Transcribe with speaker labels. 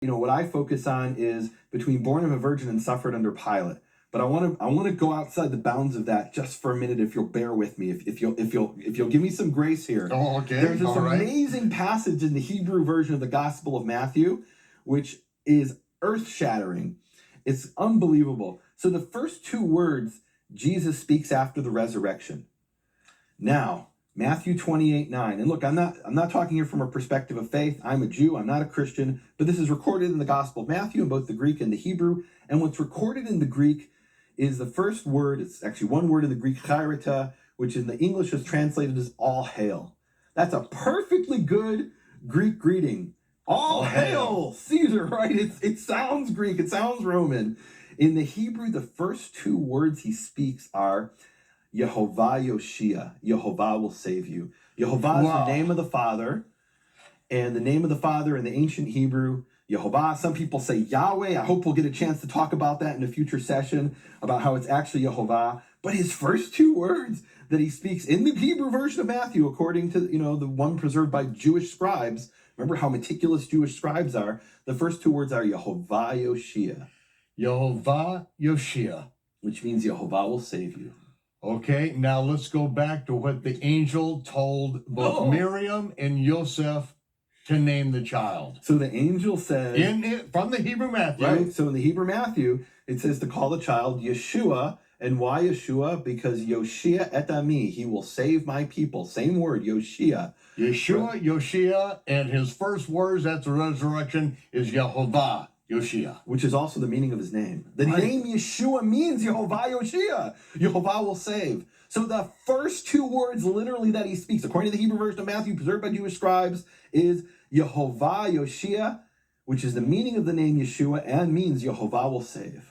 Speaker 1: what I focus on is between born of a virgin and suffered under Pilate. But I want to go outside the bounds of that just for a minute, if you'll bear with me, if you'll give me some grace here.
Speaker 2: Oh, okay.
Speaker 1: There's this amazing passage in the Hebrew version of the Gospel of Matthew, which is earth-shattering. It's unbelievable. So the first two words Jesus speaks after the resurrection. Now, Matthew 28:9. And look, I'm not talking here from a perspective of faith. I'm a Jew, I'm not a Christian, but this is recorded in the Gospel of Matthew in both the Greek and the Hebrew. And what's recorded in the Greek is the first word. It's actually one word in the Greek, chairita, which in the English is translated as all hail. That's a perfectly good Greek greeting. All hail Caesar, right? It sounds Greek, it sounds Roman. In the Hebrew, the first two words he speaks are Yehovah Yoshia. Yehovah will save you. Yehovah is the name of the Father, and the name of the Father in the ancient Hebrew, Yehovah. Some people say Yahweh. I hope we'll get a chance to talk about that in a future session, about how it's actually Yehovah. But his first two words that he speaks in the Hebrew version of Matthew, according to the one preserved by Jewish scribes, remember how meticulous Jewish scribes are, the first two words are Yehovah Yoshia.
Speaker 2: Yehovah Yoshia.
Speaker 1: Which means Yehovah will save you.
Speaker 2: Okay, now let's go back to what the angel told both Myriam and Yosɇph to name the child.
Speaker 1: So the angel says...
Speaker 2: from the Hebrew Matthew.
Speaker 1: Right, so in the Hebrew Matthew, it says to call the child Yeshua. And why Yeshua? Because Yoshia et ammi, he will save my people. Same word, Yoshia.
Speaker 2: Yeshua, Yoshia, and his first words at the resurrection is Yehovah Yoshia.
Speaker 1: Which is also the meaning of his name. The name Yeshua means Yehovah Yoshia. Yehovah will save. So the first two words literally that he speaks, according to the Hebrew version of Matthew, preserved by Jewish scribes, is Yehovah Yoshia, which is the meaning of the name Yeshua and means Yehovah will save.